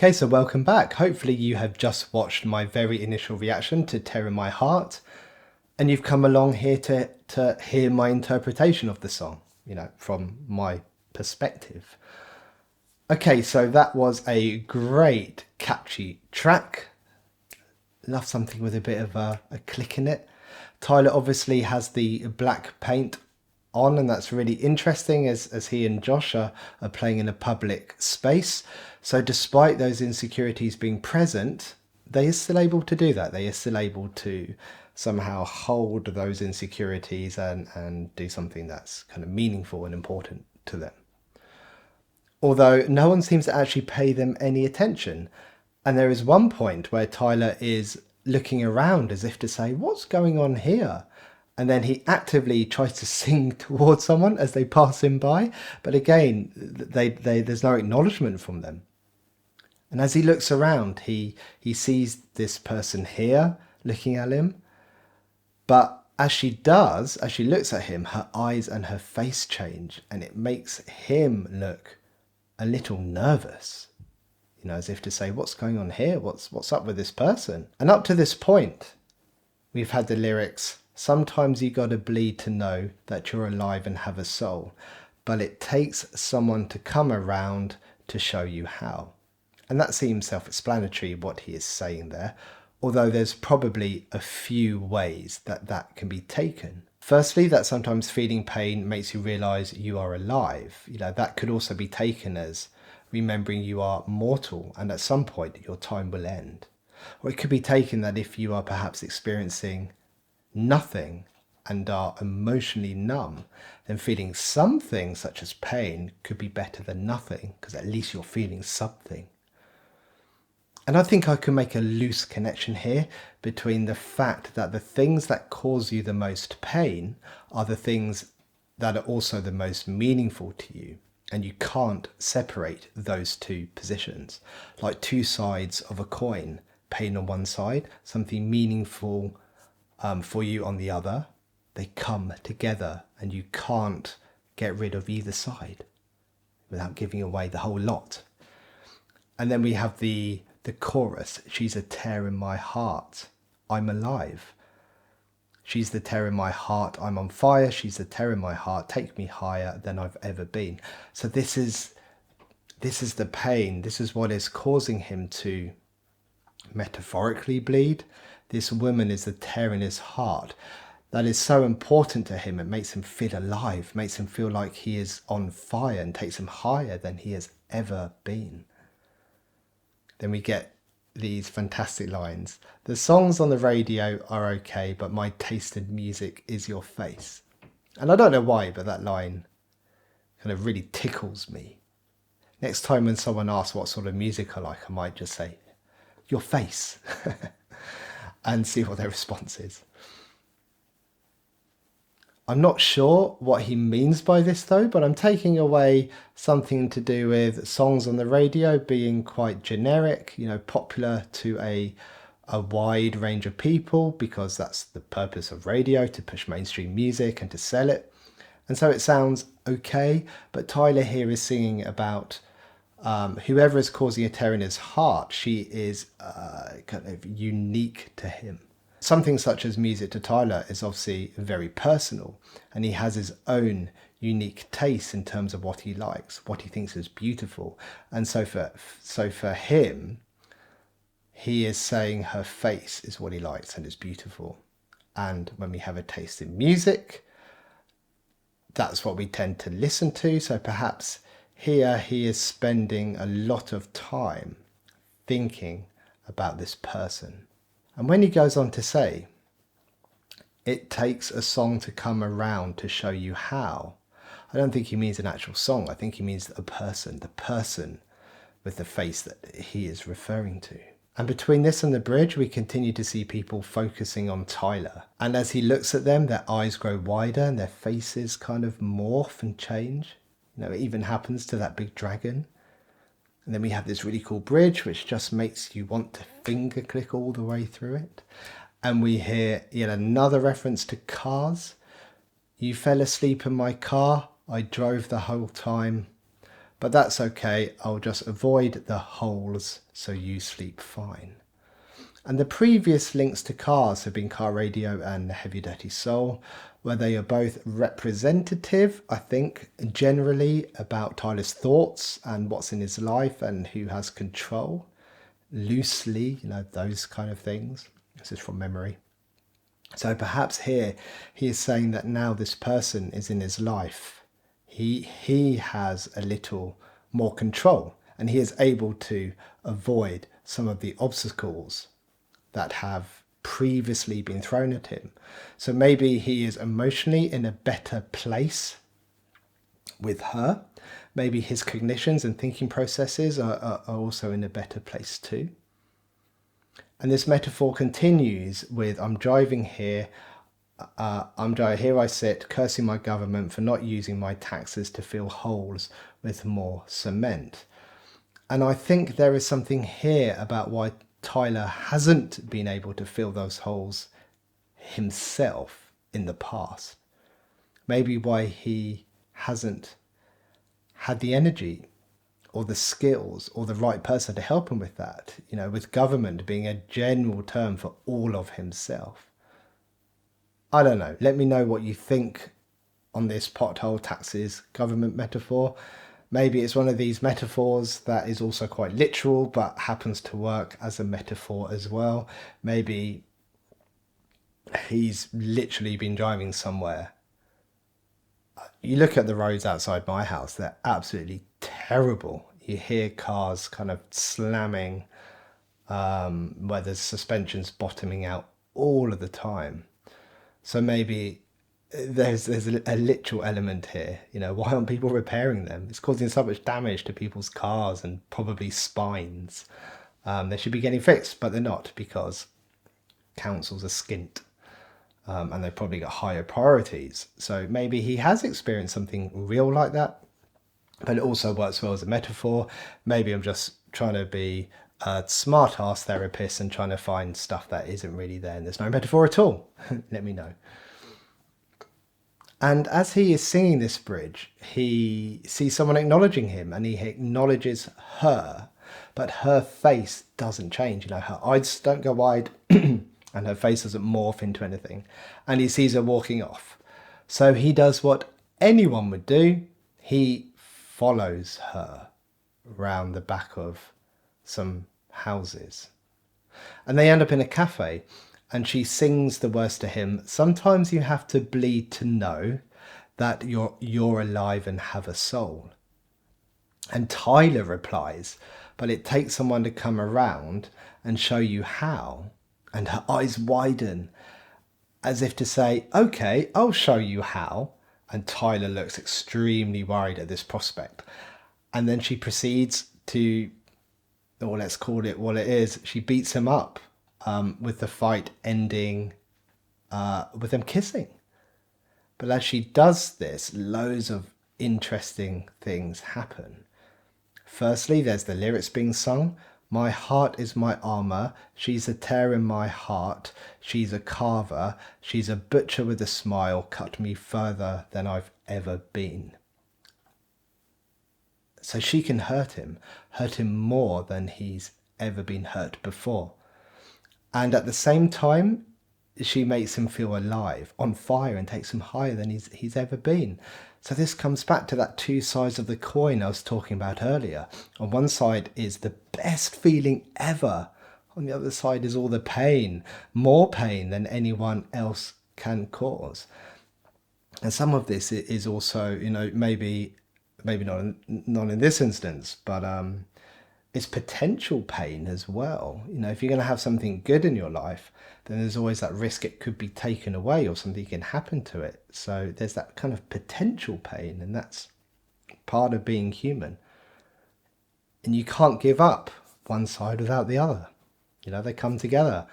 Okay, so welcome back. Hopefully you have just watched my very initial reaction to Tear in My Heart, and you've come along here to hear my interpretation of the song, from my perspective. Okay, so that was a great, catchy track. Love something with a bit of a click in it. Tyler obviously has the black paint on, and that's really interesting as he and Josh are playing in a public space. So despite those insecurities being present, they are still able to do that. They are still able to somehow hold those insecurities and do something that's kind of meaningful and important to them. Although no one seems to actually pay them any attention. And there is one point where Tyler is looking around as if to say, what's going on here? And then he actively tries to sing towards someone as they pass him by. But again, there's no acknowledgement from them. And as he looks around, he sees this person here looking at him. But as she looks at him, her eyes and her face change, and it makes him look a little nervous. As if to say, what's going on here? What's up with this person? And up to this point, we've had the lyrics, sometimes you gotta bleed to know that you're alive and have a soul, but it takes someone to come around to show you how. And that seems self-explanatory, what he is saying there, although there's probably a few ways that can be taken. Firstly, that sometimes feeling pain makes you realise you are alive. That could also be taken as remembering you are mortal and at some point your time will end. Or it could be taken that if you are perhaps experiencing nothing and are emotionally numb, then feeling something such as pain could be better than nothing, because at least you're feeling something. And I think I can make a loose connection here between the fact that the things that cause you the most pain are the things that are also the most meaningful to you. And you can't separate those two positions. Like two sides of a coin, pain on one side, something meaningful for you on the other. They come together and you can't get rid of either side without giving away the whole lot. And then we have the chorus, she's a tear in my heart, I'm alive. She's the tear in my heart, I'm on fire. She's the tear in my heart, take me higher than I've ever been. So this is the pain. This is what is causing him to metaphorically bleed. This woman is the tear in his heart. That is so important to him. It makes him feel alive, makes him feel like he is on fire and takes him higher than he has ever been. Then we get these fantastic lines. The songs on the radio are okay, but my taste in music is your face. And I don't know why, but that line kind of really tickles me. Next time when someone asks what sort of music I like, I might just say, your face, and see what their response is. I'm not sure what he means by this though, but I'm taking away something to do with songs on the radio being quite generic, popular to a wide range of people, because that's the purpose of radio, to push mainstream music and to sell it. And so it sounds okay, but Tyler here is singing about whoever is causing a tear in his heart. She is kind of unique to him. Something such as music to Tyler is obviously very personal, and he has his own unique taste in terms of what he likes, what he thinks is beautiful. And so for him, he is saying her face is what he likes and is beautiful. And when we have a taste in music, that's what we tend to listen to. So perhaps here he is spending a lot of time thinking about this person. And when he goes on to say, it takes a song to come around to show you how, I don't think he means an actual song. I think he means the person with the face that he is referring to. And between this and the bridge, we continue to see people focusing on Tyler. And as he looks at them, their eyes grow wider and their faces kind of morph and change. It even happens to that big dragon. And then we have this really cool bridge, which just makes you want to finger click all the way through it. And we hear yet another reference to cars. You fell asleep in my car. I drove the whole time. but that's okay. I'll just avoid the holes so you sleep fine. And the previous links to cars have been Car Radio and Heavy Dirty Soul, where they are both representative, I think, generally about Tyler's thoughts and what's in his life and who has control. Loosely, those kind of things. This is from memory. So perhaps he is saying that now this person is in his life. He has a little more control and he is able to avoid some of the obstacles that have previously been thrown at him. So maybe he is emotionally in a better place with her. Maybe his cognitions and thinking processes are also in a better place too. And this metaphor continues with, I'm driving here, here I sit, cursing my government for not using my taxes to fill holes with more cement. And I think there is something here about why Tyler hasn't been able to fill those holes himself in the past. Maybe why he hasn't had the energy or the skills or the right person to help him with that, with government being a general term for all of himself. I don't know. Let me know what you think on this pothole taxes government metaphor. Maybe it's one of these metaphors that is also quite literal, but happens to work as a metaphor as well. Maybe he's literally been driving somewhere. You look at the roads outside my house, they're absolutely terrible. You hear cars kind of slamming, where the suspension's bottoming out all of the time. So maybe there's a literal element here. Why aren't people repairing them? It's causing so much damage to people's cars and probably spines. They should be getting fixed, but they're not, because councils are skint. And they've probably got higher priorities. So maybe he has experienced something real like that, but it also works well as a metaphor. Maybe I'm just trying to be a smart-ass therapist and trying to find stuff that isn't really there, and there's no metaphor at all. Let me know. And as he is singing this bridge, he sees someone acknowledging him, and he acknowledges her, but her face doesn't change. Her eyes don't go wide and her face doesn't morph into anything. And he sees her walking off. So he does what anyone would do. He follows her round the back of some houses. And they end up in a cafe. And she sings the words to him. Sometimes you have to bleed to know that you're alive and have a soul. And Tyler replies, but it takes someone to come around and show you how. And her eyes widen as if to say, okay, I'll show you how. And Tyler looks extremely worried at this prospect. And then she proceeds to, or let's call it what it is, she beats him up. With the fight ending with them kissing. But as she does this, loads of interesting things happen. Firstly, there's the lyrics being sung. My heart is my armour. She's a tear in my heart. She's a carver. She's a butcher with a smile. Cut me further than I've ever been. So she can hurt him more than he's ever been hurt before. And at the same time, she makes him feel alive, on fire, and takes him higher than he's ever been. So this comes back to that two sides of the coin I was talking about earlier. On one side is the best feeling ever. On the other side is all the pain, more pain than anyone else can cause. And some of this is also, maybe not in this instance, but it's potential pain as well. If you're going to have something good in your life, then there's always that risk it could be taken away or something can happen to it. So there's that kind of potential pain, and that's part of being human. And you can't give up one side without the other. They come together.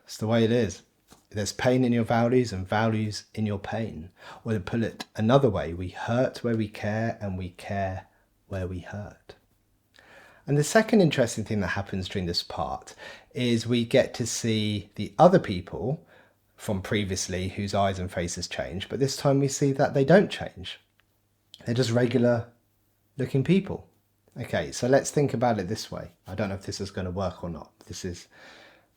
It's the way it is. There's pain in your values and values in your pain. Or to put it another way, we hurt where we care and we care where we hurt. And the second interesting thing that happens during this part is we get to see the other people from previously whose eyes and faces change, but this time we see that they don't change. They're just regular looking people. Okay, so let's think about it this way. I don't know if this is going to work or not. This is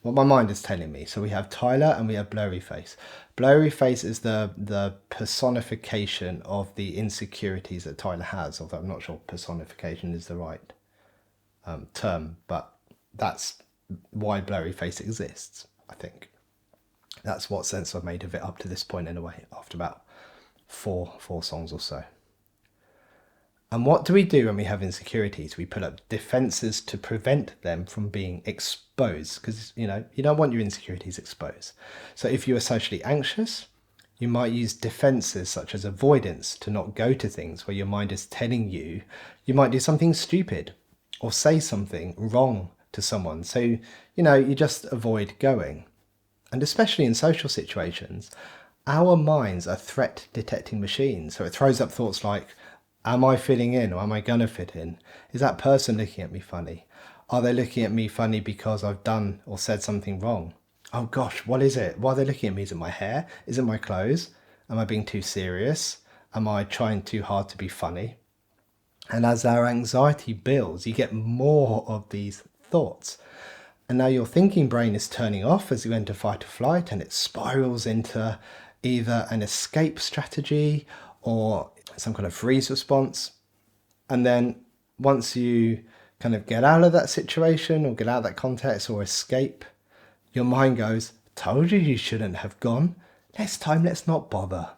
what my mind is telling me. So we have Tyler and we have Blurry Face. Blurry Face is the personification of the insecurities that Tyler has, although I'm not sure personification is the right term, but that's why Blurry Face exists, I think. That's what sense I've made of it up to this point in a way, after about four songs or so. And what do we do when we have insecurities? We put up defenses to prevent them from being exposed, because you don't want your insecurities exposed. So if you are socially anxious, you might use defenses such as avoidance to not go to things where your mind is telling you might do something stupid or say something wrong to someone. So you just avoid going. And especially in social situations, our minds are threat detecting machines. So it throws up thoughts like, am I fitting in, or am I going to fit in? Is that person looking at me funny? Are they looking at me funny because I've done or said something wrong? Oh gosh, what is it? Why are they looking at me? Is it my hair? Is it my clothes? Am I being too serious? Am I trying too hard to be funny? And as our anxiety builds, you get more of these thoughts. And now your thinking brain is turning off as you enter fight or flight, and it spirals into either an escape strategy or some kind of freeze response. And then once you kind of get out of that situation or get out of that context or escape, your mind goes, told you shouldn't have gone. Next time, let's not bother.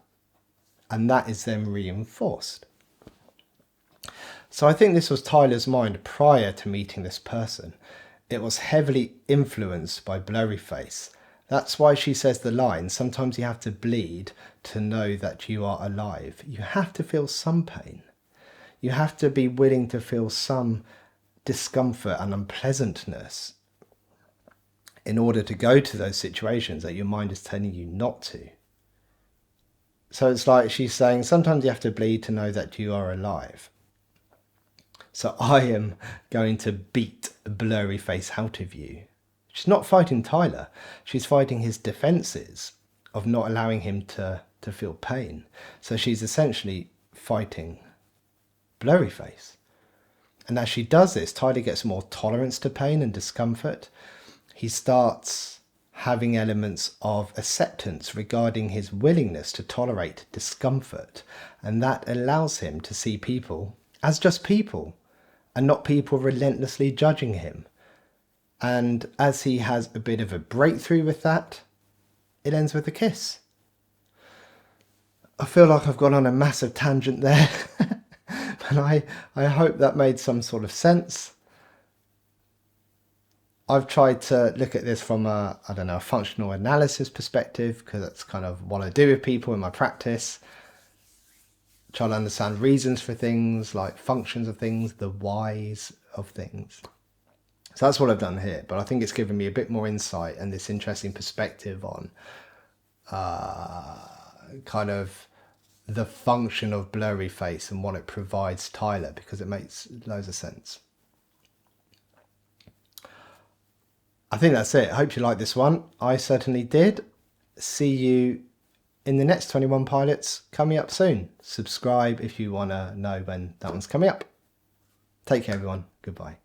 And that is then reinforced. So I think this was Tyler's mind prior to meeting this person. It was heavily influenced by Blurry Face. That's why she says the line, sometimes you have to bleed to know that you are alive. You have to feel some pain. You have to be willing to feel some discomfort and unpleasantness in order to go to those situations that your mind is telling you not to. So it's like she's saying, sometimes you have to bleed to know that you are alive. So I am going to beat Blurry Face out of you. She's not fighting Tyler. She's fighting his defenses of not allowing him to feel pain. So she's essentially fighting Blurry Face. And as she does this, Tyler gets more tolerance to pain and discomfort. He starts having elements of acceptance regarding his willingness to tolerate discomfort. And that allows him to see people as just people and not people relentlessly judging him. And as he has a bit of a breakthrough with that, it ends with a kiss. I feel like I've gone on a massive tangent there, but I hope that made some sort of sense. I've tried to look at this from a functional analysis perspective, because that's kind of what I do with people in my practice. Try to understand reasons for things, like functions of things, the whys of things. So that's what I've done here, but I think it's given me a bit more insight and this interesting perspective on kind of the function of Blurry Face and what it provides Tyler, because it makes loads of sense. I think that's it. I hope you liked this one. I certainly did. See you in the next 21 pilots coming up soon. Subscribe if you want to know when that one's coming up. Take care, everyone. Goodbye.